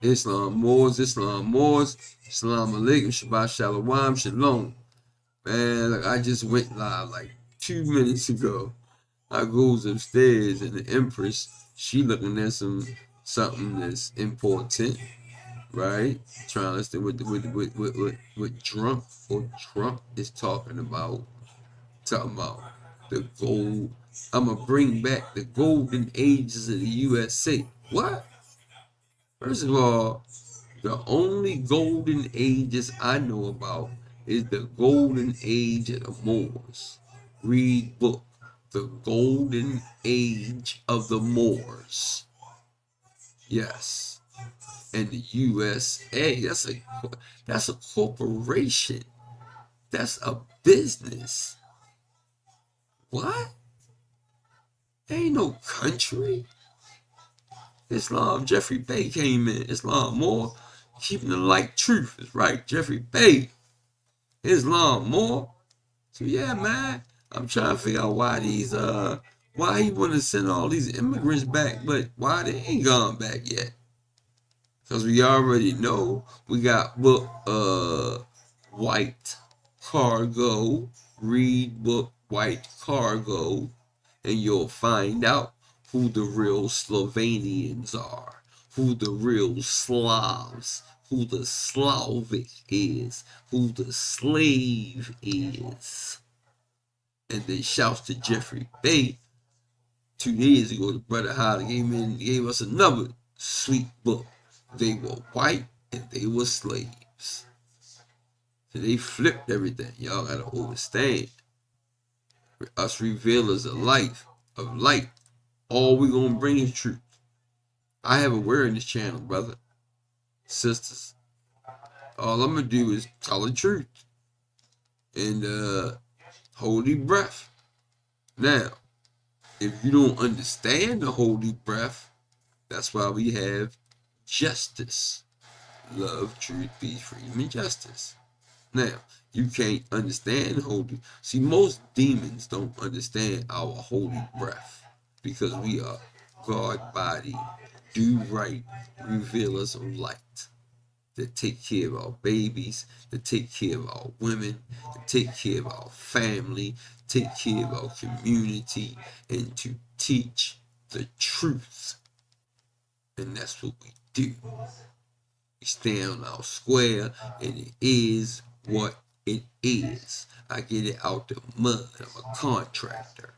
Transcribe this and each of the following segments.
Islam Moors, Islam Moors, Salam Alaikum, Shabbat Shalom, Shalom. Man, like I just went live like 2 minutes ago. I goes upstairs and the Empress, she looking at something that's important, right? Trying to understand what Trump is talking about. Talking about the gold. I'ma bring back the golden ages of the USA. What? First of all, the only golden ages I know about is the golden age of the Moors. Read book, The Golden Age of the Moors. Yes. And the USA, that's a corporation. That's a business. What? Ain't no country. Islam, Jeffrey Bay came in. Islam more keeping the light truth is right. Jeffrey Bay, Islam more. So yeah, man, I'm trying to figure out why he want to send all these immigrants back, but why they ain't gone back yet? Because we already know we got book White Cargo, read book White Cargo, and you'll find out who the real Slovenians are, who the real Slavs, who the Slavic is, who the slave is. And then shouts to Jeffrey Bay. 2 days ago, the brother Holly gave us another sweet book. They were white and they were slaves. So they flipped everything. Y'all gotta understand. Us revealers of light, all we gonna bring is truth. I have a word in this channel, brother, sisters. All I'm gonna do is tell the truth and holy breath. Now, if you don't understand the holy breath, that's why we have justice, love, truth, peace, freedom, and justice. Now, you can't understand holy. See, most demons don't understand our holy breath because we are God body, do right, revealers of light that take care of our babies, that take care of our women, that take care of our family, take care of our community, and to teach the truth. And that's what we do. We stand on our square, and it is what it is. I get it out the mud. I'm a contractor,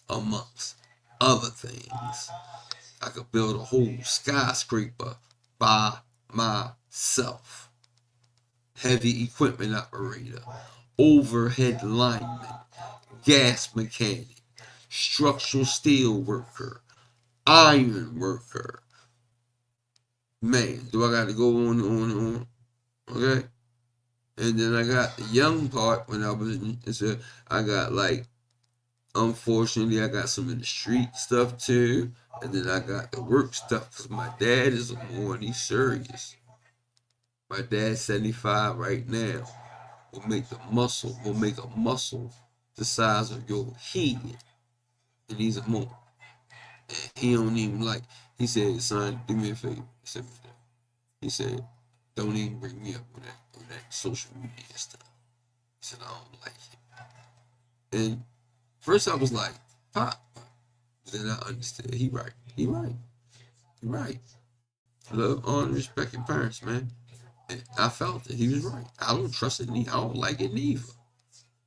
amongst other things. I could build a whole skyscraper by myself. Heavy equipment operator, overhead lineman, gas mechanic, structural steel worker, iron worker. Man, do I got to go on and on and on? Okay? And then I got the young part when I was in, I got like, unfortunately, I got some of the street stuff too. And then I got the work stuff because my dad is more and he's serious. My dad's 75 right now. Will make a muscle the size of your head. And he's a more. And he don't even like, he said, son, do me a favor. He said, don't even bring me up with that social media stuff. He said, I don't like it. And first I was like, Pop. Then I understood. He right. He right. He right. Love, honor, respect your parents, man. And I felt that he was right. I don't trust it. I don't like it neither.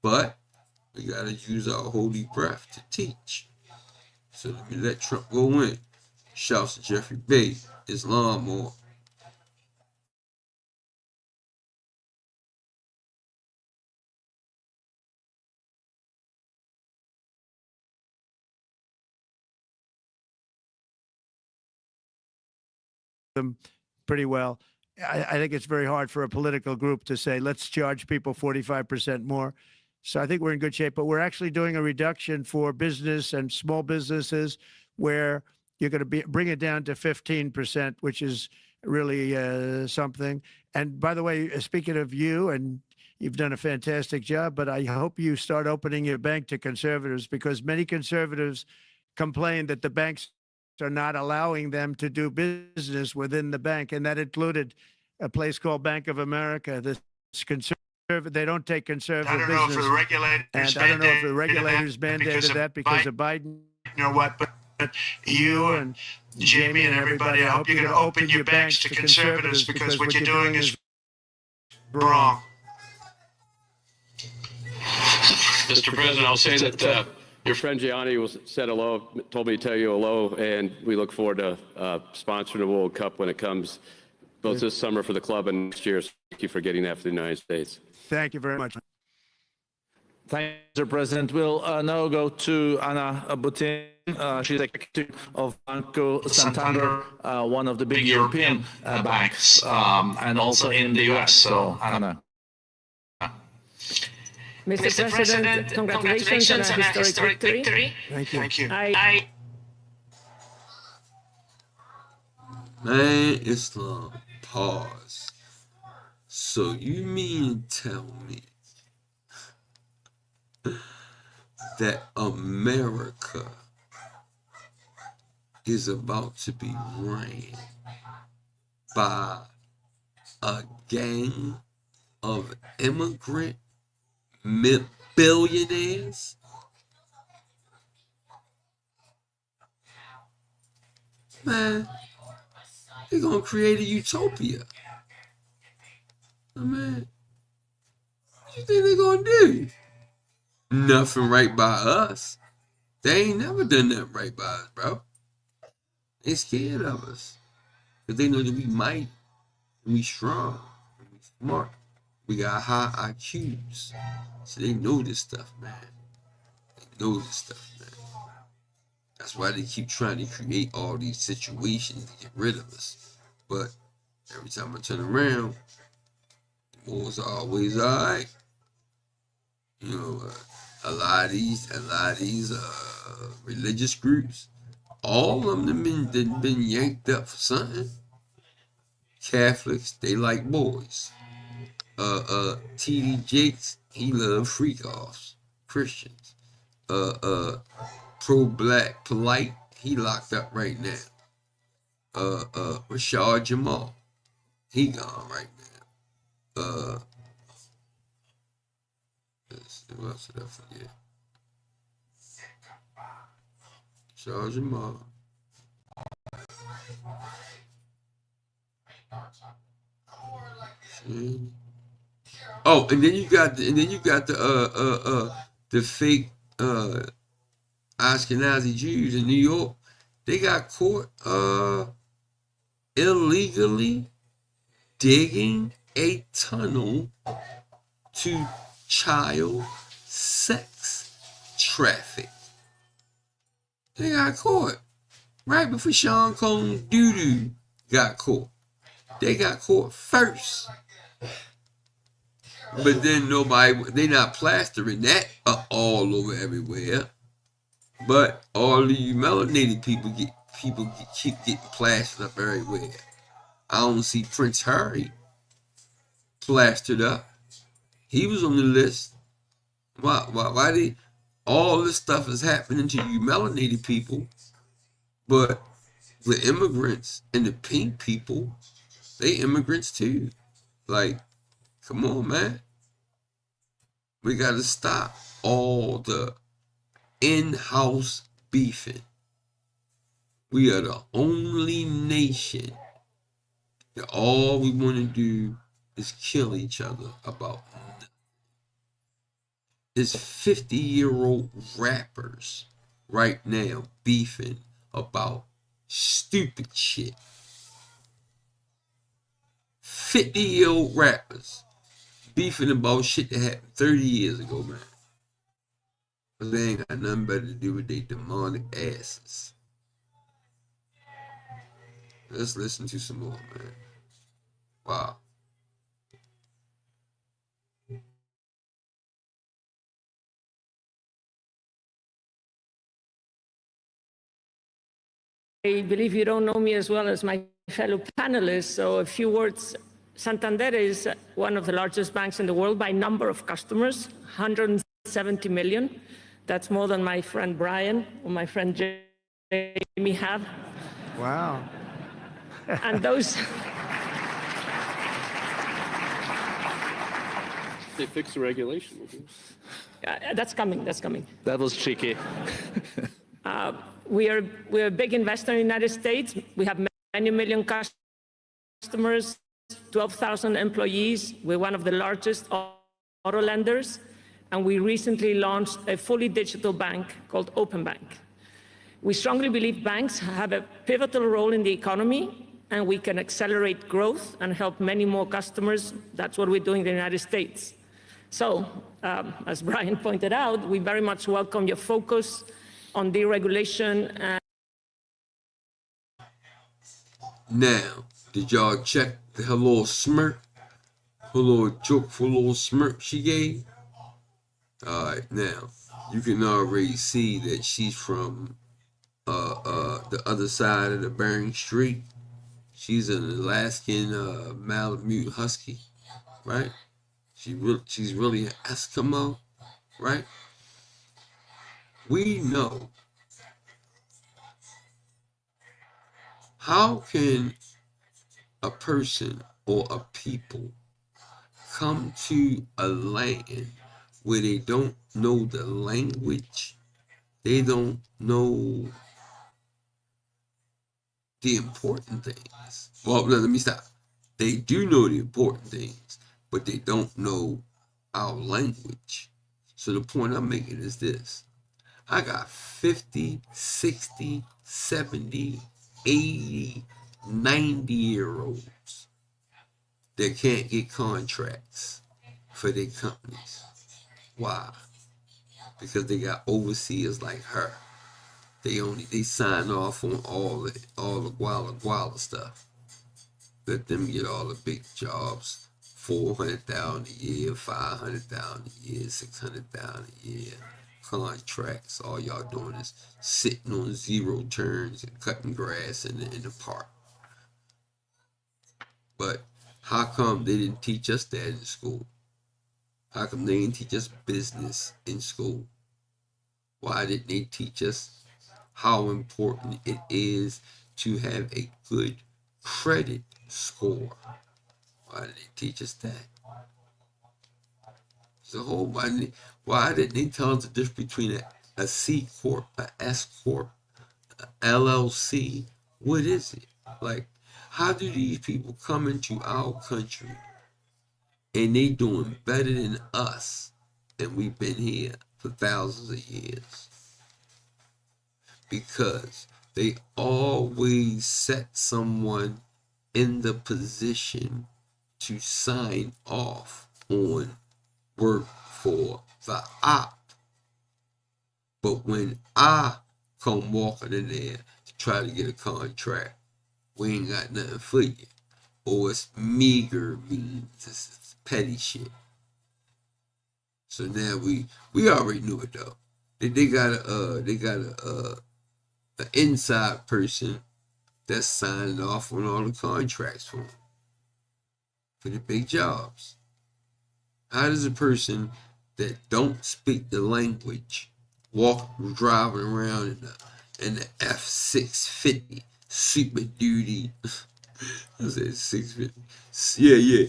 But we gotta use our holy breath to teach. So let me let Trump go in. Shouts to Jeffrey Bay, Islam or them pretty well. I think it's very hard for a political group to say, let's charge people 45% more. So I think we're in good shape, but we're actually doing a reduction for business and small businesses where you're going to bring it down to 15%, which is really something. And by the way, speaking of you, and you've done a fantastic job, but I hope you start opening your bank to conservatives because many conservatives complain that the banks are not allowing them to do business within the bank, and that included a place called Bank of America. This conservative, they don't take conservative business. And I don't know if the regulators mandated that because of Biden or what, but you and Jamie and everybody, I hope you're going to open your banks to conservatives because what you're doing is wrong. Mr. President, I'll say that your friend Gianni said hello, told me to tell you hello, and we look forward to sponsoring the World Cup when it comes, both this summer for the club and next year. So thank you for getting that for the United States. Thank you very much. Thank you, Mr. President. We'll now go to Anna Butin. She's executive of Banco Santander, one of the big European banks, and also in the US. So, Anna. Mr. President, congratulations on a historic victory. Thank you. Thank you. Man, Islam, pause. So you mean to tell me that America is about to be ran by a gang of immigrant billionaires? Man, they're gonna create a utopia. Man, what you think they're gonna do? Nothing right by us. They ain't never done nothing right by us, bro. They scared of us. Because they know that we might, and we strong, and we smart. We got high IQs. So they know this stuff, man. They know this stuff, man. That's why they keep trying to create all these situations to get rid of us. But every time I turn around, the war's always alright. You know, a lot of these religious groups, all of them been yanked up for something. Catholics, they like boys. T.D. Jakes, he love freak-offs. Christians. Pro-black, polite, he locked up right now. Rashad Jamal, he gone right now. What else did I forget? Rashad Jamal. Oh, and then you got the fake Ashkenazi Jews in New York. They got caught illegally digging a tunnel to child sex traffic. They got caught right before Sean Combs Doo-Doo got caught. They got caught first. But then they not plastering that all over everywhere. But all of you melanated people keep getting plastered up everywhere. I don't see Prince Harry plastered up. He was on the list. Why all this stuff is happening to you melanated people, but the immigrants and the pink people, they immigrants too. Like, come on, man. We got to stop all the in-house beefing. We are the only nation that all we want to do is kill each other about nothing. It's 50-year-old rappers right now beefing about stupid shit. 50-year-old rappers beefing about shit that happened 30 years ago, man. But they ain't got nothing better to do with their demonic asses. Let's listen to some more, man. Wow. I believe you don't know me as well as my fellow panelists, so a few words. Santander is one of the largest banks in the world by number of customers, 170 million. That's more than my friend Brian or my friend me have. Wow. And those, They fixed the regulation. that's coming, that's coming. That was cheeky. We're a big investor in the United States. We have many million customers, 12,000 employees. We're one of the largest auto lenders. And we recently launched a fully digital bank called Open Bank. We strongly believe banks have a pivotal role in the economy, and we can accelerate growth and help many more customers. That's what we're doing in the United States. So, as Brian pointed out, we very much welcome your focus on deregulation. Now, did y'all check her little smirk? Her little jokeful little smirk she gave? Alright, now, you can already see that she's from the other side of the Bering Strait. She's an Alaskan Malamute Husky, right? She's really an Eskimo, right? We know. How can a person or a people come to a land where they don't know the language, they don't know the important things? Well, let me stop. They do know the important things, but they don't know our language. So the point I'm making is this. I got 50, 60, 70, 80, 90-year-olds that can't get contracts for their companies. Why? Because they got overseers like her. They sign off on all the guala stuff. Let them get all the big jobs, $400,000 a year, $500,000 a year, $600,000 a year. Contracts. All y'all doing is sitting on zero turns and cutting grass in the park. But how come they didn't teach us that in school? How come they didn't teach us business in school? Why didn't they teach us how important it is to have a good credit score? Why did they teach us that? Why didn't they tell us the difference between a C Corp, a S Corp, a LLC? What is it? Like, how do these people come into our country and they doing better than us, and we've been here for thousands of years? Because they always set someone in the position to sign off on work for the op. But when I come walking in there to try to get a contract, we ain't got nothing for you. Or it's meager means, it's petty shit. So now we already knew it though. They got an inside person that's signing off on all the contracts for them, for the big jobs. How does a person that don't speak the language driving around in the F-650 Super Duty? I said 650. Yeah.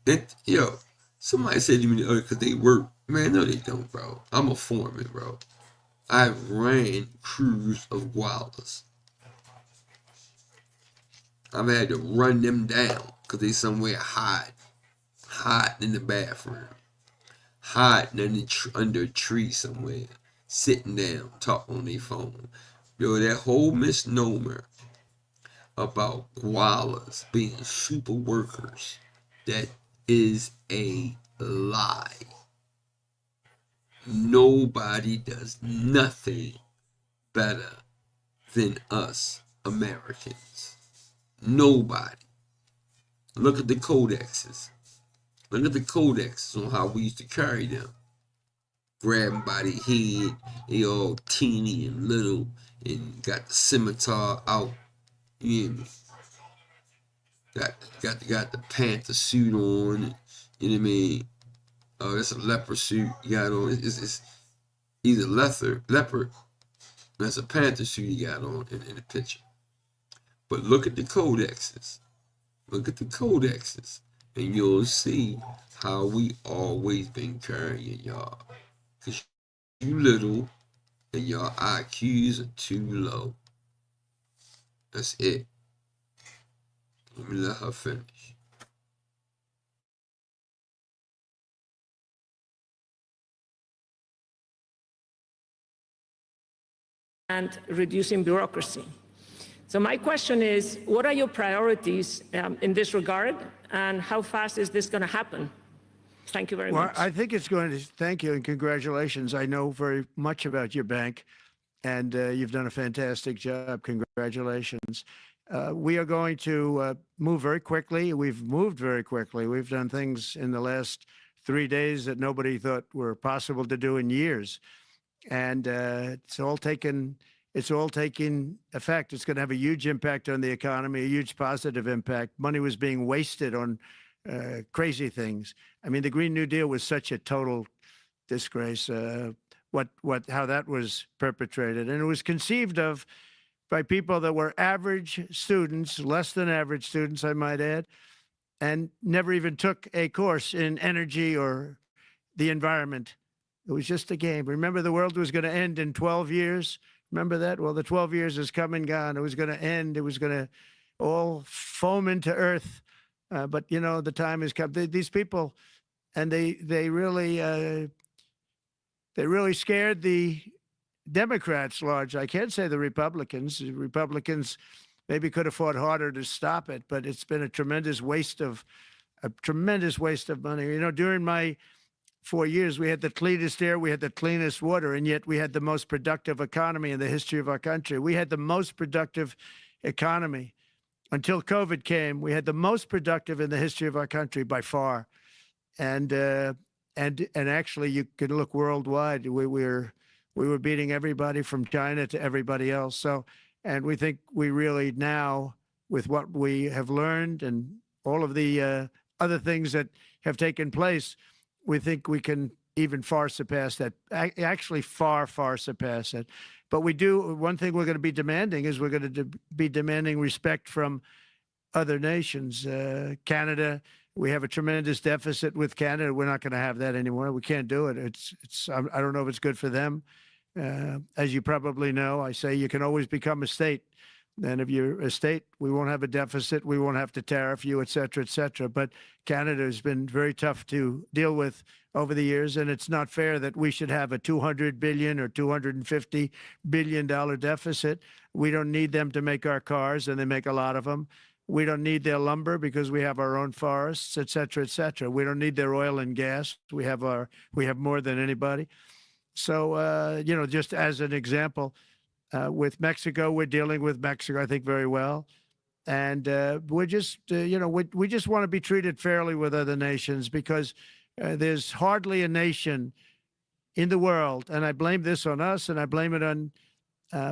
Because somebody said to me the other, because they work. Man, no, they don't, bro. I'm a foreman, bro. I've ran crews of gualas. I've had to run them down because they somewhere hiding in the bathroom, hiding under a tree somewhere, sitting down, talking on their phone. Yo, that whole misnomer about koalas being super workers, that is a lie. Nobody does nothing better than us Americans. Nobody. Look at the codexes. Look at the codexes on how we used to carry them. Grab them by the head, they all teeny and little, and got the scimitar out. You hear me? Got the panther suit on. You know what I mean? Oh, that's a leopard suit you got on. It's either leopard That's a Panther suit he got on in the picture. But look at the codexes. Look at the codexes. And you'll see how we always been carrying y'all. Because you little and your IQs are too low. That's it. Let me let her finish. And reducing bureaucracy. So my question is, what are your priorities in this regard, and how fast is this going to happen? Thank you very Well, much. I think it's going to, thank you and congratulations. I know very much about your bank, and you've done a fantastic job. Congratulations. We are going to move very quickly. We've moved very quickly. We've done things in the last 3 days that nobody thought were possible to do in years. And it's all taking effect. It's going to have a huge impact on the economy, a huge positive impact. Money was being wasted on crazy things. I mean, the Green New Deal was such a total disgrace. How that was perpetrated, and it was conceived of by people that were average students, less than average students, I might add, and never even took a course in energy or the environment. It was just a game. Remember, the world was going to end in 12 years. Remember that? Well, the 12 years has come and gone. It was going to end. It was going to all foam into earth. But you know, the time has come. These people, and they really scared the Democrats large. I can't say the Republicans. The Republicans maybe could have fought harder to stop it, but it's been a tremendous waste of money. You know, during my 4 years, we had the cleanest air, we had the cleanest water, and yet we had the most productive economy in the history of our country. We had the most productive economy until COVID came. We had the most productive in the history of our country by far, and actually, you could look worldwide. We were beating everybody from China to everybody else. So, and we think we really now, with what we have learned and all of the other things that have taken place, we think we can even far surpass that. Actually, far surpass it. But we do. One thing we're going to be demanding is we're going to be demanding respect from other nations. Canada, we have a tremendous deficit with Canada. We're not going to have that anymore. We can't do it. I don't know if it's good for them. As you probably know, I say you can always become a state. And if you're a state, we won't have a deficit. We won't have to tariff you, et cetera, et cetera. But Canada has been very tough to deal with over the years. And it's not fair that we should have a $200 billion or $250 billion deficit. We don't need them to make our cars, and they make a lot of them. We don't need their lumber because we have our own forests, et cetera, et cetera. We don't need their oil and gas. We have more than anybody. So, you know, just as an example, with Mexico, we're dealing with Mexico, I think, very well. And we're just, you know, we just want to be treated fairly with other nations, because there's hardly a nation in the world, and I blame this on us, and I blame it on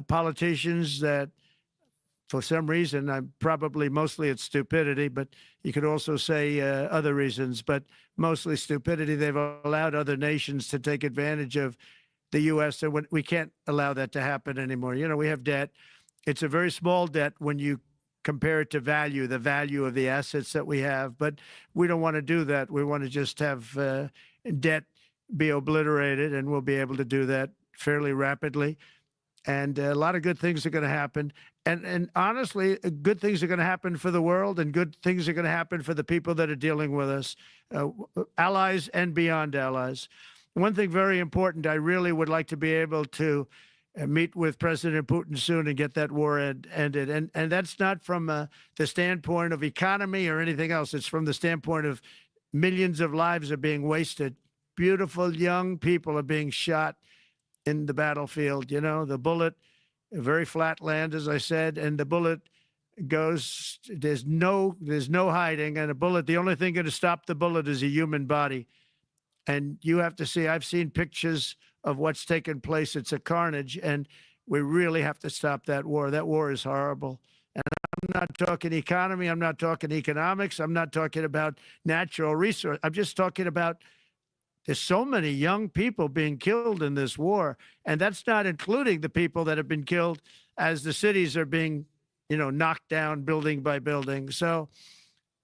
politicians that, for some reason, mostly it's stupidity, but you could also say other reasons, but mostly stupidity. They've allowed other nations to take advantage of the U.S., and we can't allow that to happen anymore. You know, we have debt. It's a very small debt when you compare it to the value of the assets that we have, but we don't want to do that. We want to just have debt be obliterated, and we'll be able to do that fairly rapidly. And a lot of good things are going to happen. And honestly, good things are going to happen for the world, and good things are going to happen for the people that are dealing with us, allies and beyond allies. One thing very important, I really would like to be able to meet with President Putin soon and get that war ended. And that's not from the standpoint of economy or anything else. It's from the standpoint of millions of lives are being wasted. Beautiful young people are being shot in the battlefield. You know, the bullet, very flat land, as I said, and the bullet goes, there's no hiding. And a bullet, the only thing going to stop the bullet is a human body. And you have to see, I've seen pictures of what's taken place. It's a carnage, and we really have to stop that war. That war is horrible. And I'm not talking economy. I'm not talking economics. I'm not talking about natural resource. I'm just talking about There's so many young people being killed in this war, and that's not including the people that have been killed as the cities are being, knocked down building by building. So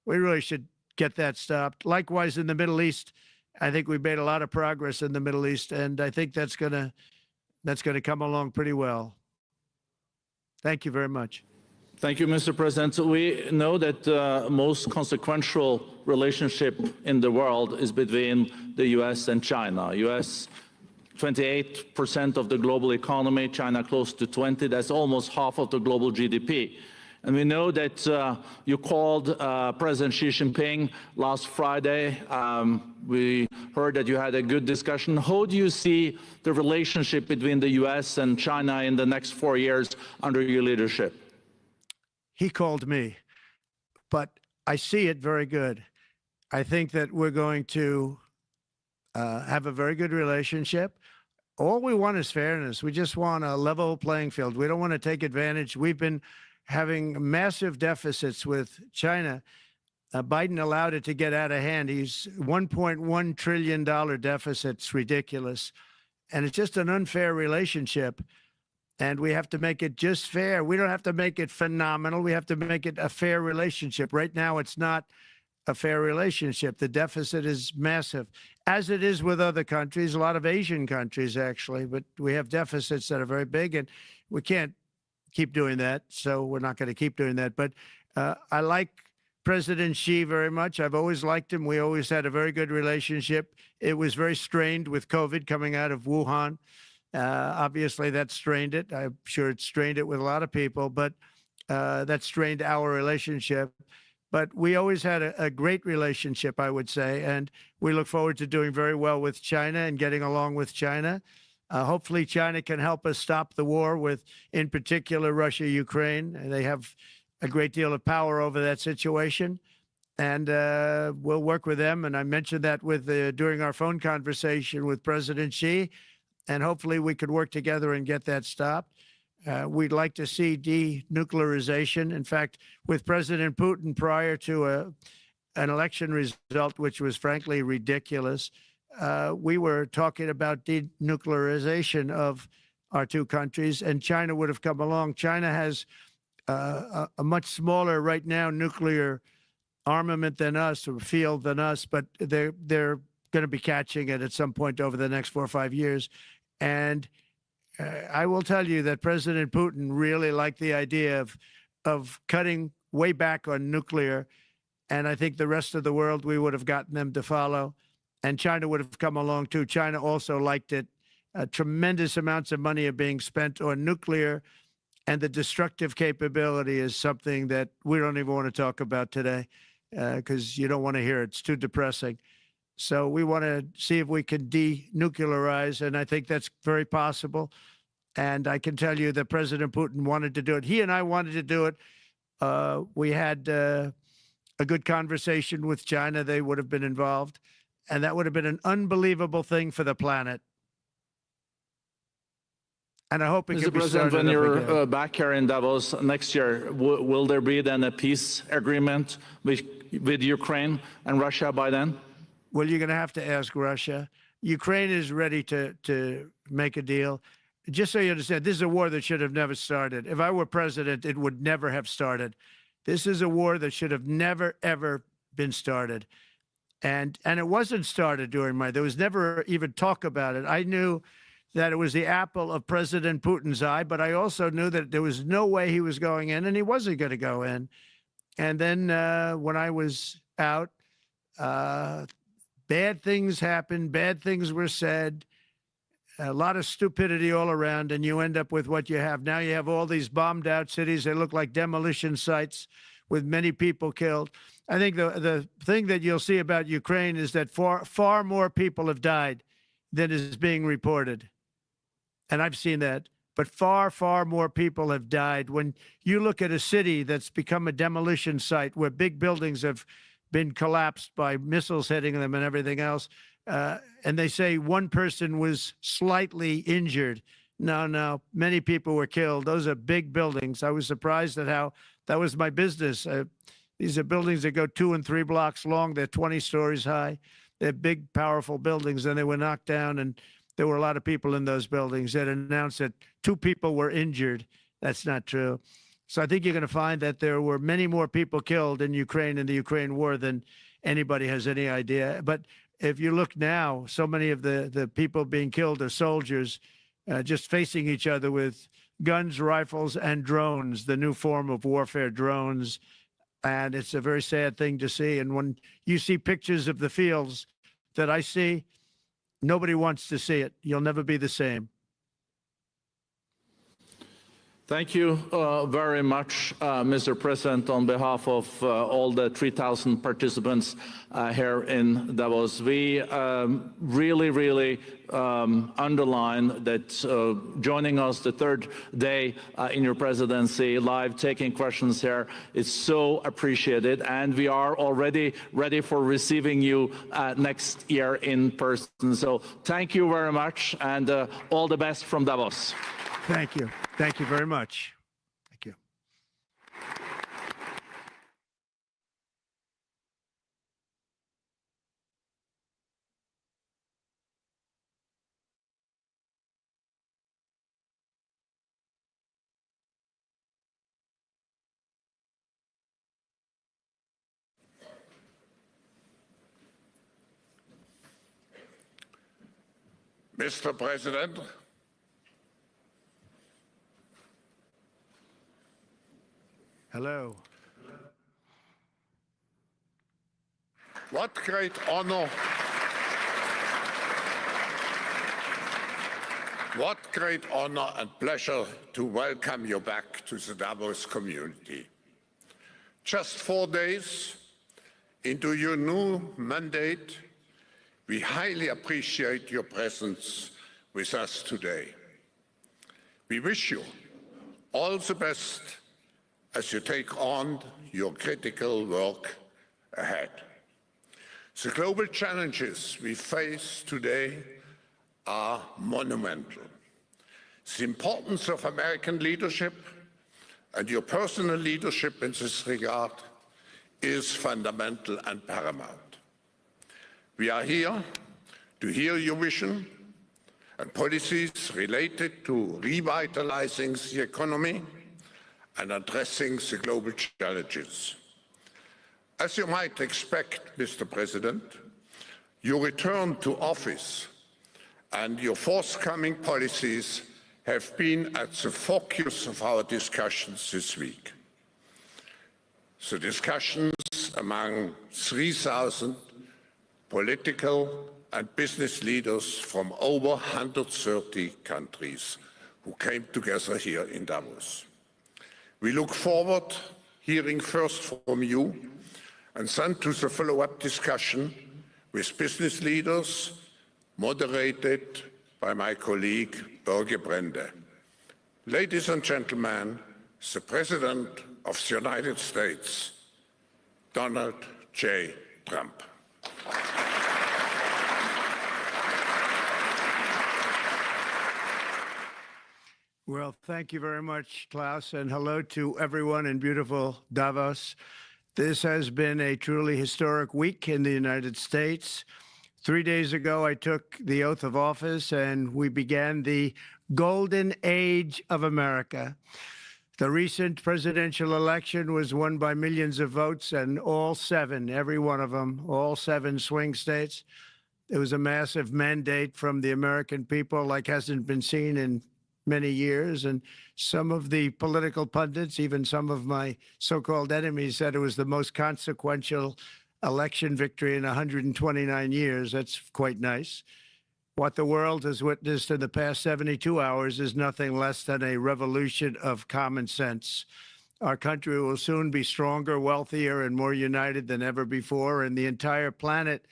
we really should get that stopped. Likewise, in the Middle East, I think we've made a lot of progress in the Middle East, and I think that's gonna come along pretty well. Thank you very much. Thank you, Mr. President. So we know that the most consequential relationship in the world is between the U.S. and China. U.S. 28% of the global economy, China close to 20. That's almost half of the global GDP. And we know that you called President Xi Jinping last Friday. We heard that you had a good discussion. How do you see the relationship between the U.S. and China in the next 4 years under your leadership? He called me, but I see it very good. I think that we're going to have a very good relationship. All we want is fairness. We just want a level playing field. We don't want to take advantage. We've been having massive deficits with China. Biden allowed it to get out of hand. He's $1.1 trillion deficit. It's ridiculous. And it's just an unfair relationship. And we have to make it just fair. We don't have to make it phenomenal. We have to make it a fair relationship. Right now, it's not a fair relationship. The deficit is massive, as it is with other countries, a lot of Asian countries, actually. But we have deficits that are very big, and we can't keep doing that. So we're not going to keep doing that. But I like President Xi very much. I've always liked him. We always had a very good relationship. It was very strained with COVID coming out of Wuhan. Obviously, that strained it. I'm sure it strained it with a lot of people, but that strained our relationship. But we always had a great relationship, I would say, and we look forward to doing very well with China and getting along with China. Hopefully, China can help us stop the war with, in particular, Russia, Ukraine. They have a great deal of power over that situation, and we'll work with them. And I mentioned that during our phone conversation with President Xi. And hopefully we could work together and get that stopped. We'd like to see denuclearization. In fact, with President Putin prior to an election result, which was frankly ridiculous, we were talking about denuclearization of our two countries, and China would have come along. China has a much smaller right now nuclear armament than us, or field than us, but they're going to be catching it at some point over the next 4 or 5 years. And I will tell you that President Putin really liked the idea of cutting way back on nuclear. And I think the rest of the world, we would have gotten them to follow. And China would have come along too. China also liked it. Tremendous amounts of money are being spent on nuclear. And the destructive capability is something that we don't even want to talk about today because you don't want to hear it. It's too depressing. So we want to see if we can denuclearize, and I think that's very possible. And I can tell you that President Putin wanted to do it. He and I wanted to do it. We had a good conversation with China. They would have been involved, and that would have been an unbelievable thing for the planet. And I hope it Mr. can be President, started when up you're again. back here in Davos next year, will there be then a peace agreement with Ukraine and Russia by then? Well, you're going to have to ask Russia. Ukraine is ready to make a deal. Just so you understand, this is a war that should have never started. If I were president, it would never have started. This is a war that should have never, ever been started. And it wasn't started during there was never even talk about it. I knew that it was the apple of President Putin's eye, but I also knew that there was no way he was going in, and he wasn't going to go in. And then when I was out, bad things happened, bad things were said, a lot of stupidity all around, and you end up with what you have. Now you have all these bombed out cities. They look like demolition sites with many people killed. I think the thing that you'll see about Ukraine is that far more people have died than is being reported. And I've seen that. But far, far more people have died. When you look at a city that's become a demolition site where big buildings have been collapsed by missiles hitting them and everything else, and they say one person was slightly injured. No, many people were killed. Those are big buildings. I was surprised at how that was my business. These are buildings that go 2 and 3 blocks long. They're 20 stories high. They're big, powerful buildings, and they were knocked down, and there were a lot of people in those buildings that announced that 2 people were injured. That's not true. So I think you're going to find that there were many more people killed in Ukraine in the Ukraine war than anybody has any idea. But if you look now, so many of the people being killed are soldiers just facing each other with guns, rifles, and drones, the new form of warfare, drones. And it's a very sad thing to see. And when you see pictures of the fields that I see, nobody wants to see it. You'll never be the same. Thank you very much, Mr. President, on behalf of all the 3,000 participants here in Davos. We really underline that joining us the 3rd day in your presidency, live taking questions here is so appreciated, and we are already ready for receiving you next year in person. So thank you very much, and all the best from Davos. Thank you. Thank you very much. Thank you. Mr. President, Hello. what great honor, and pleasure to welcome you back to the Davos community. Just 4 days into your new mandate, we highly appreciate your presence with us today. We wish you all the best as you take on your critical work ahead. The global challenges we face today are monumental. The importance of American leadership and your personal leadership in this regard is fundamental and paramount. We are here to hear your vision and policies related to revitalizing the economy and addressing the global challenges. As you might expect, Mr. President, your return to office and your forthcoming policies have been at the focus of our discussions this week. The discussions among 3,000 political and business leaders from over 130 countries who came together here in Davos. We look forward to hearing first from you and then to the follow-up discussion with business leaders, moderated by my colleague, Børge Brende. Ladies and gentlemen, the President of the United States, Donald J. Trump. Well, thank you very much, Klaus, and hello to everyone in beautiful Davos. This has been a truly historic week in the United States. 3 days ago, I took the oath of office, and we began the golden age of America. The recent presidential election was won by millions of votes, and all 7, every one of them, all 7 swing states. It was a massive mandate from the American people like hasn't been seen in many years, and some of the political pundits, even some of my so-called enemies, said it was the most consequential election victory in 129 years. That's quite nice. What the world has witnessed in the past 72 hours is nothing less than a revolution of common sense. Our country will soon be stronger, wealthier, and more united than ever before, and the entire planet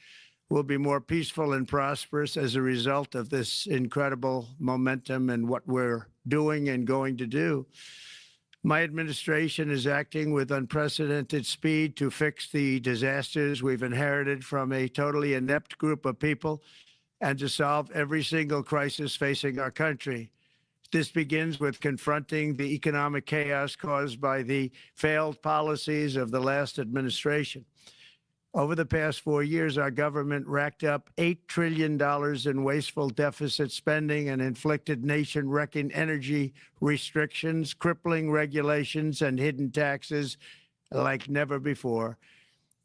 will be more peaceful and prosperous as a result of this incredible momentum and what we're doing and going to do. My administration is acting with unprecedented speed to fix the disasters we've inherited from a totally inept group of people and to solve every single crisis facing our country. This begins with confronting the economic chaos caused by the failed policies of the last administration. Over the past 4 years, our government racked up $8 trillion in wasteful deficit spending and inflicted nation-wrecking energy restrictions, crippling regulations, and hidden taxes like never before.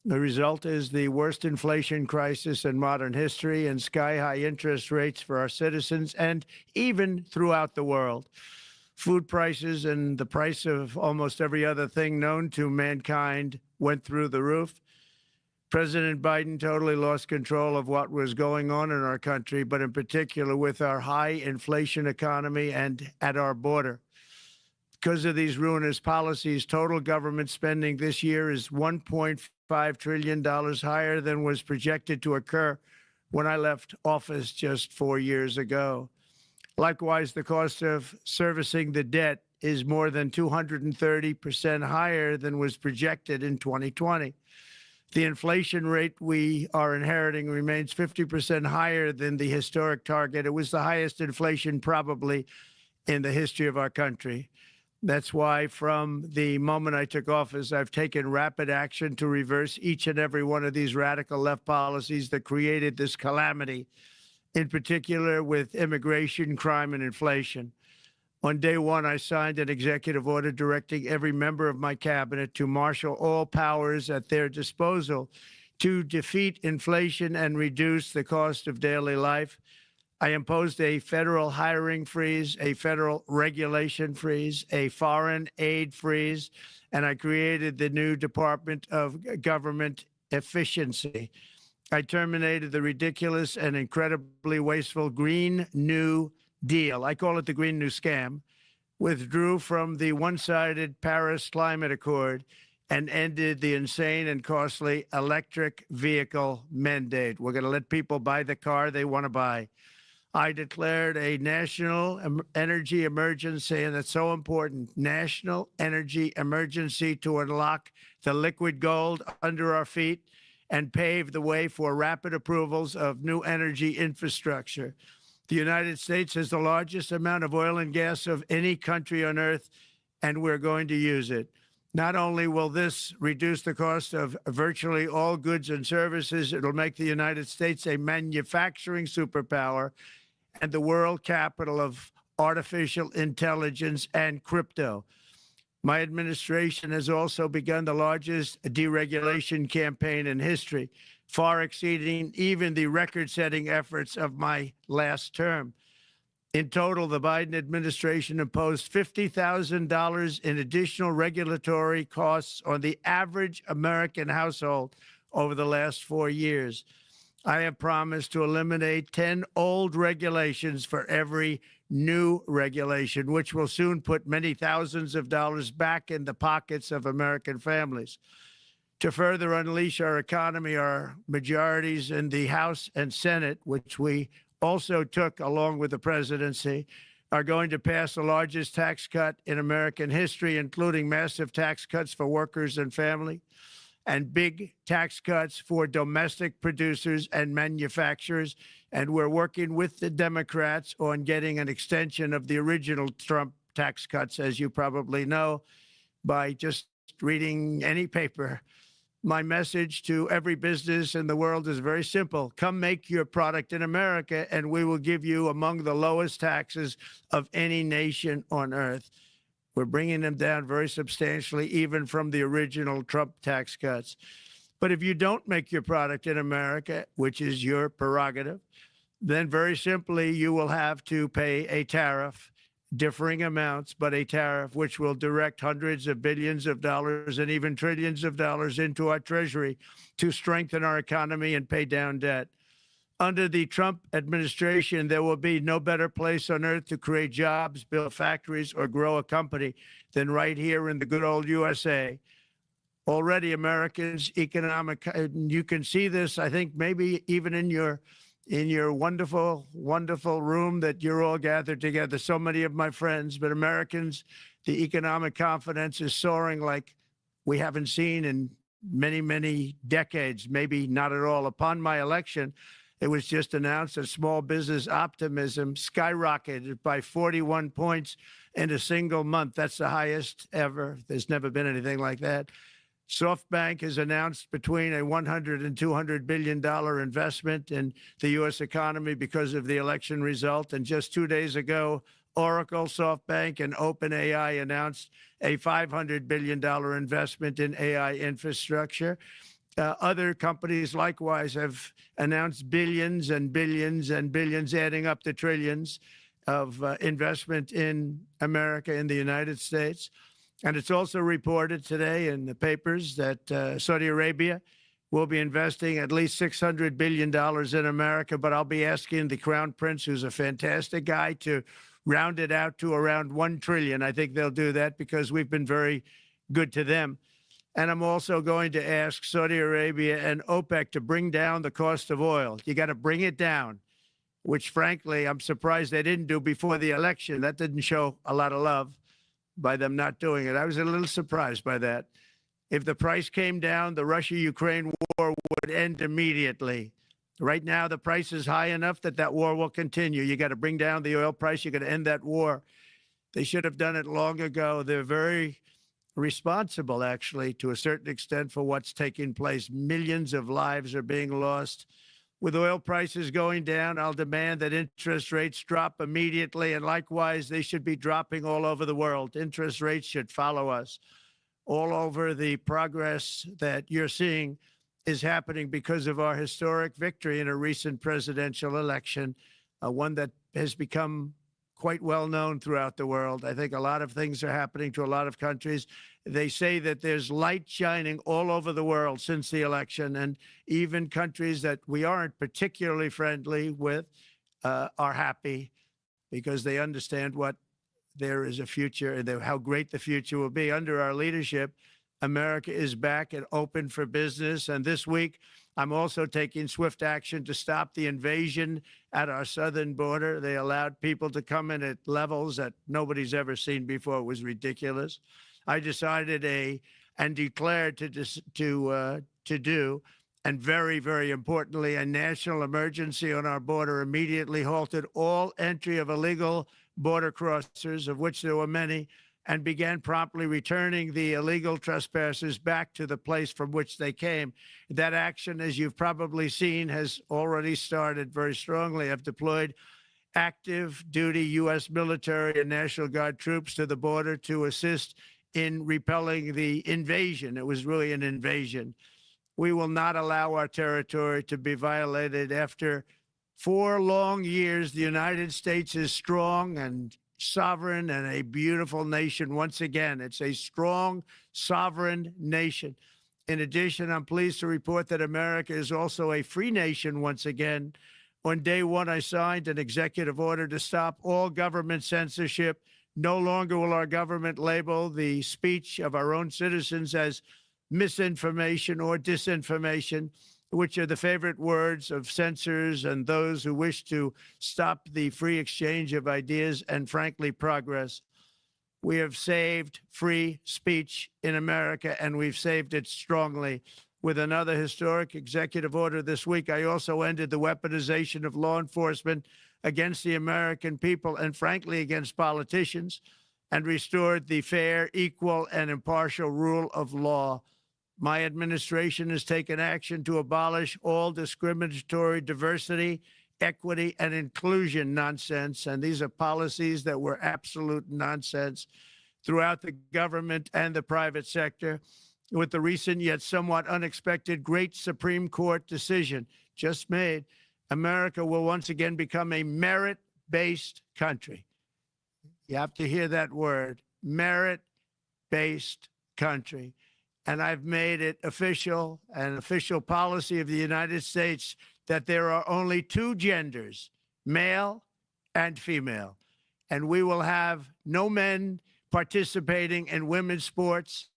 The result is the worst inflation crisis in modern history and sky-high interest rates for our citizens and even throughout the world. Food prices and the price of almost every other thing known to mankind went through the roof. President Biden totally lost control of what was going on in our country, but in particular with our high inflation economy and at our border. Because of these ruinous policies, total government spending this year is $1.5 trillion higher than was projected to occur when I left office just 4 years ago. Likewise, the cost of servicing the debt is more than 230% higher than was projected in 2020. The inflation rate we are inheriting remains 50% higher than the historic target. It was the highest inflation probably in the history of our country. That's why from the moment I took office, I've taken rapid action to reverse each and every one of these radical left policies that created this calamity, in particular with immigration, crime, and inflation. On day one, I signed an executive order directing every member of my cabinet to marshal all powers at their disposal to defeat inflation and reduce the cost of daily life. I imposed a federal hiring freeze, a federal regulation freeze, a foreign aid freeze, and I created the new Department of Government Efficiency. I terminated the ridiculous and incredibly wasteful Green New Deal. I call it the Green New Scam, withdrew from the one-sided Paris Climate Accord, and ended the insane and costly electric vehicle mandate. We're going to let people buy the car they want to buy. I declared a national energy emergency, and that's so important, national energy emergency to unlock the liquid gold under our feet and pave the way for rapid approvals of new energy infrastructure. The United States has the largest amount of oil and gas of any country on earth, and we're going to use it. Not only will this reduce the cost of virtually all goods and services, it'll make the United States a manufacturing superpower and the world capital of artificial intelligence and crypto. My administration has also begun the largest deregulation campaign in history, far exceeding even the record-setting efforts of my last term. In total, the Biden administration imposed $50,000 in additional regulatory costs on the average American household over the last 4 years. I have promised to eliminate 10 old regulations for every new regulation, which will soon put many thousands of dollars back in the pockets of American families. To further unleash our economy, our majorities in the House and Senate, which we also took along with the presidency, are going to pass the largest tax cut in American history, including massive tax cuts for workers and family, and big tax cuts for domestic producers and manufacturers. And we're working with the Democrats on getting an extension of the original Trump tax cuts, as you probably know, by just reading any paper. My message to every business in the world is very simple. Come make your product in America, and we will give you among the lowest taxes of any nation on earth. We're bringing them down very substantially, even from the original Trump tax cuts. But if you don't make your product in America, which is your prerogative, then very simply you will have to pay a tariff, differing amounts, but a tariff which will direct hundreds of billions of dollars and even trillions of dollars into our treasury to strengthen our economy and pay down debt. Under the Trump administration, there will be no better place on earth to create jobs, build factories, or grow a company than right here in the good old USA. Already, Americans' economic, you can see this, I think, maybe even in your wonderful, wonderful room that you're all gathered together, so many of my friends, but Americans, the economic confidence is soaring like we haven't seen in many, many decades, maybe not at all. Upon my election, it was just announced that small business optimism skyrocketed by 41 points in a single month. That's the highest ever. There's never been anything like that. SoftBank has announced between a 100 and 200 billion dollar investment in the U.S. economy because of the election result. And just 2 days ago, Oracle, SoftBank, and OpenAI announced a $500 billion investment in AI infrastructure. Other companies likewise have announced billions and billions and billions, adding up to trillions of investment in America, in the United States. And it's also reported today in the papers that Saudi Arabia will be investing at least $600 billion in America. But I'll be asking the Crown Prince, who's a fantastic guy, to round it out to around $1 trillion. I think they'll do that because we've been very good to them. And I'm also going to ask Saudi Arabia and OPEC to bring down the cost of oil. You got to bring it down, which, frankly, I'm surprised they didn't do before the election. That didn't show a lot of love by them not doing it. I was a little surprised by that. If the price came down, the Russia-Ukraine war would end immediately. Right now, the price is high enough that that war will continue. You got to bring down the oil price. You got to end that war. They should have done it long ago. They're very responsible, actually, to a certain extent, for what's taking place. Millions of lives are being lost. With oil prices going down, I'll demand that interest rates drop immediately, and likewise, they should be dropping all over the world. Interest rates should follow us. All over, the progress that you're seeing is happening because of our historic victory in a recent presidential election, one that has become quite well known throughout the world. I think a lot of things are happening to a lot of countries. They say that there's light shining all over the world since the election, and even countries that we aren't particularly friendly with are happy because they understand what there is a future and how great the future will be. Under our leadership, America is back and open for business. And this week, I'm also taking swift action to stop the invasion at our southern border. They allowed people to come in at levels that nobody's ever seen before. It was ridiculous. I decided and declared to do, and very, very importantly, a national emergency on our border, immediately halted all entry of illegal border crossers, of which there were many, and began promptly returning the illegal trespassers back to the place from which they came. That action, as you've probably seen, has already started very strongly. I've deployed active duty U.S. military and National Guard troops to the border to assist in repelling the invasion. It was really an invasion. We will not allow our territory to be violated. After 4 long years, the United States is strong and sovereign and a beautiful nation. Once again, it's a strong, sovereign nation. In addition, I'm pleased to report that America is also a free nation once again. On day one, I signed an executive order to stop all government censorship. No longer will our government label the speech of our own citizens as misinformation or disinformation, which are the favorite words of censors and those who wish to stop the free exchange of ideas and, frankly, progress. We have saved free speech in America, and we've saved it strongly. With another historic executive order this week, I also ended the weaponization of law enforcement against the American people and, frankly, against politicians, and restored the fair, equal, and impartial rule of law. My administration has taken action to abolish all discriminatory diversity, equity, and inclusion nonsense. And these are policies that were absolute nonsense throughout the government and the private sector. With the recent yet somewhat unexpected great Supreme Court decision just made, America will once again become a merit-based country. You have to hear that word, merit-based country. And I've made it official, an official policy of the United States, that there are only 2 genders, male and female. And we will have no men participating in women's sports,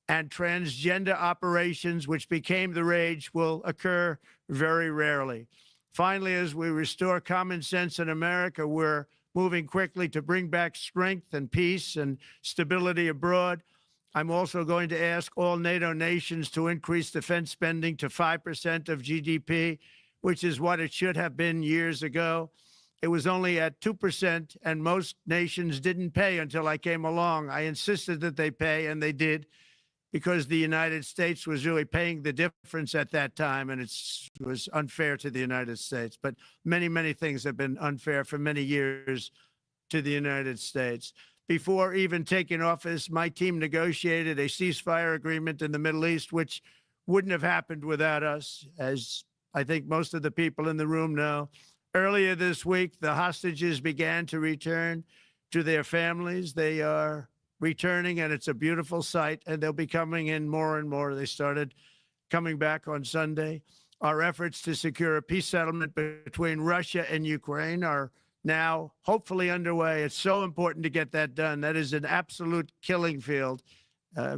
and transgender operations, which became the rage, will occur very rarely. Finally, as we restore common sense in America, we're moving quickly to bring back strength and peace and stability abroad. I'm also going to ask all NATO nations to increase defense spending to 5% of GDP, which is what it should have been years ago. It was only at 2%, and most nations didn't pay until I came along. I insisted that they pay, and they did. because the United States was really paying the difference at that time, and it was unfair to the United States. But many, many things have been unfair for many years to the United States. Before even taking office, my team negotiated a ceasefire agreement in the Middle East, which wouldn't have happened without us, as I think most of the people in the room know. Earlier this week, the hostages began to return to their families. They are returning, and it's a beautiful sight, and they'll be coming in more and more. They started coming back on Sunday. Our efforts to secure a peace settlement between Russia and Ukraine are now hopefully underway. It's so important to get that done. That is an absolute killing field.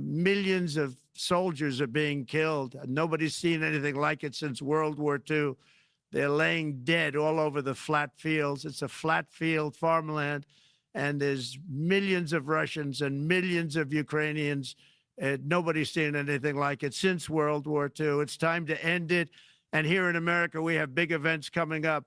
Millions of soldiers are being killed. Nobody's seen anything like it since World War II. They're laying dead all over the flat fields. It's a flat field farmland, and there's millions of Russians and millions of Ukrainians. Nobody's seen anything like it since World War II. It's time to end it. And here in America, we have big events coming up.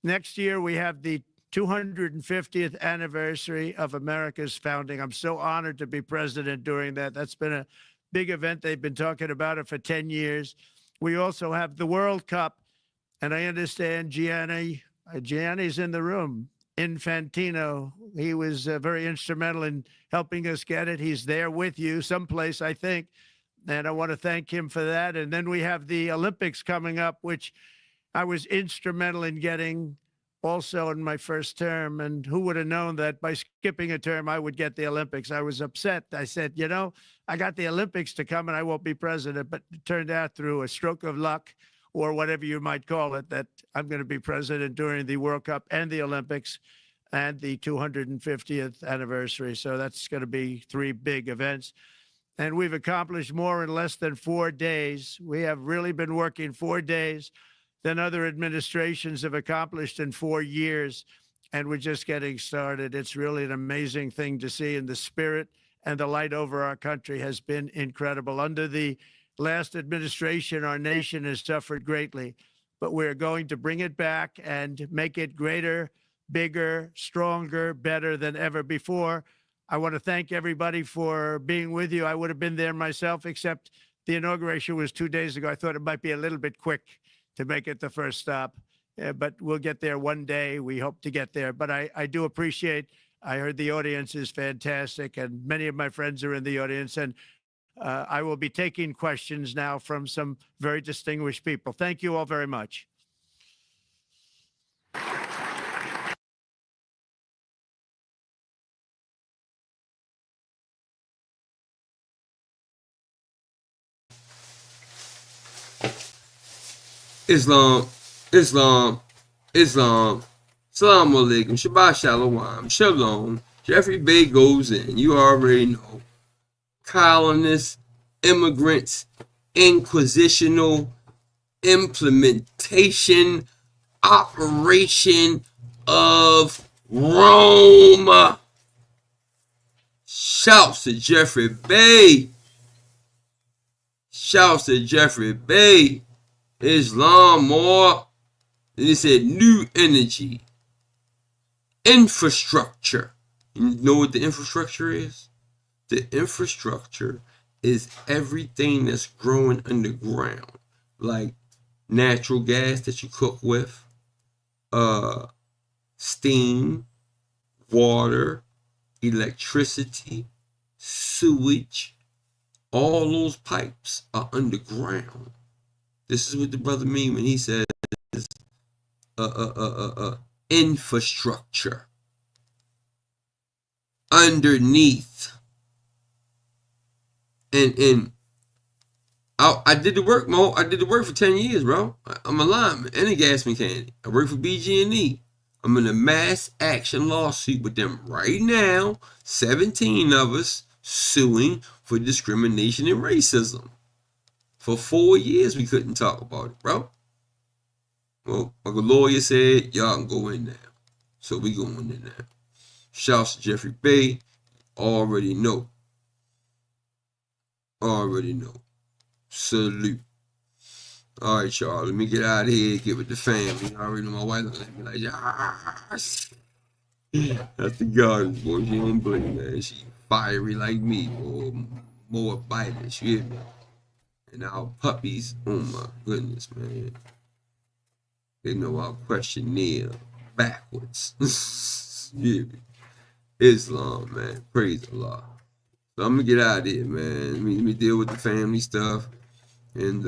Next year, we have the 250th anniversary of America's founding. I'm so honored to be president during that. That's been a big event. They've been talking about it for 10 years. We also have the World Cup, and I understand Gianni's in the room. Infantino, he was very instrumental in helping us get it. He's there with you someplace, I think, and I want to thank him for that. And then we have the Olympics coming up, which I was instrumental in getting also in my first term. And who would have known that by skipping a term, I would get the Olympics? I was upset. I said, you know, I got the Olympics to come and I won't be president. But it turned out through a stroke of luck, or whatever you might call it, that I'm going to be president during the World Cup and the Olympics and the 250th anniversary. So that's going to be 3 big events. And we've accomplished more in less than 4 days. We have really been working 4 days than other administrations have accomplished in 4 years. And we're just getting started. It's really an amazing thing to see. And the spirit and the light over our country has been incredible. Under the last administration, our nation has suffered greatly, but we're going to bring it back and make it greater, bigger, stronger, better than ever before. I want to thank everybody for being with you. I would have been there myself, except the inauguration was 2 days ago. I thought it might be a little bit quick to make it the first stop, but we'll get there one day. We hope to get there. But I do appreciate, I heard the audience is fantastic, and many of my friends are in the audience, and I will be taking questions now from some very distinguished people. Thank you all very much. Islam, Islam, Islam. Salam alaikum, Shabbat Shalom, Shalom. Jeffrey Bay goes in. You already know. Colonists, immigrants, inquisitional implementation, operation of Rome. Shouts to Jeffrey Bay. Shouts to Jeffrey Bay. Islam more. Then he said new energy. Infrastructure. You know what the infrastructure is? The infrastructure is everything that's growing underground, like natural gas that you cook with, steam, water, electricity, sewage. All those pipes are underground. This is what the brother mean when he says infrastructure. Underneath. And I did the work, Mo. I did the work for 10 years, bro. I'm a lineman and a gas mechanic. I work for BG&E. I'm in a mass action lawsuit with them right now. 17 of us suing for discrimination and racism. For 4 years, we couldn't talk about it, bro. Well, like a lawyer said, y'all can go in now. So we going in now. Shouts to Jeffrey Bay. Already know. Already know. Salute. All right, y'all. Let me get out of here. Get with the family. I already know my wife looking at me like, yes. That's the garden boy. She don't blink, man. She fiery like me, boy. more biters, you hear me? And our puppies, oh my goodness, man. They know our questionnaire backwards. You hear me? Islam, man. Praise Allah. So I'm gonna get out of here, man. Let me deal with the family stuff and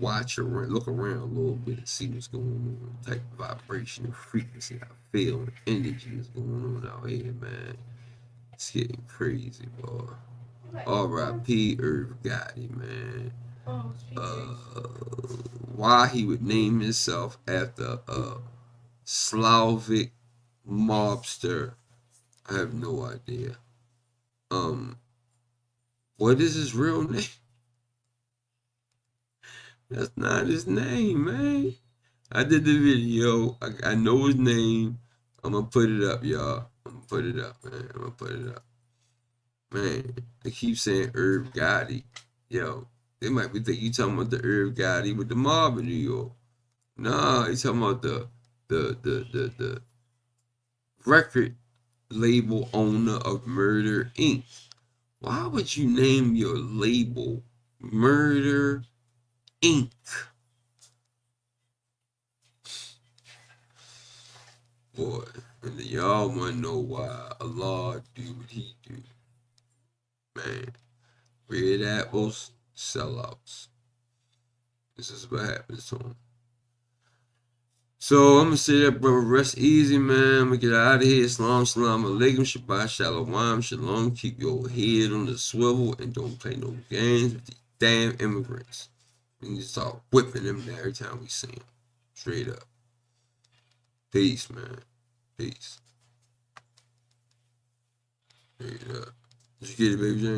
watch around, look around a little bit and see what's going on. The type of vibration and frequency I feel and energy is going on out here, man. It's getting crazy, boy. R.I.P. Irv Gotti, man. Why he would name himself after a Slavic mobster, I have no idea. What is his real name? That's not his name, man. I did the video. I know his name. I'm gonna put it up, y'all. I'm gonna put it up, man. I'm gonna put it up. Man, they keep saying Irv Gotti. Yo, they might be thinking you talking about the Irv Gotti with the mob in New York. Nah, he's talking about the record label owner of Murder Inc. Why would you name your label Murder Inc.? Boy, and then y'all wanna know why Allah do what he do. Man, red apples, sellouts. This is what happens to them. So I'm gonna say that, brother. Rest easy, man. I'm gonna get out of here. Salam alaikum. Shabbat shalom. Shalom. Keep your head on the swivel and don't play no games with these damn immigrants. We need to start whipping them every time we see them. Straight up. Peace, man. Peace. Straight up. Did you get it, baby Jane?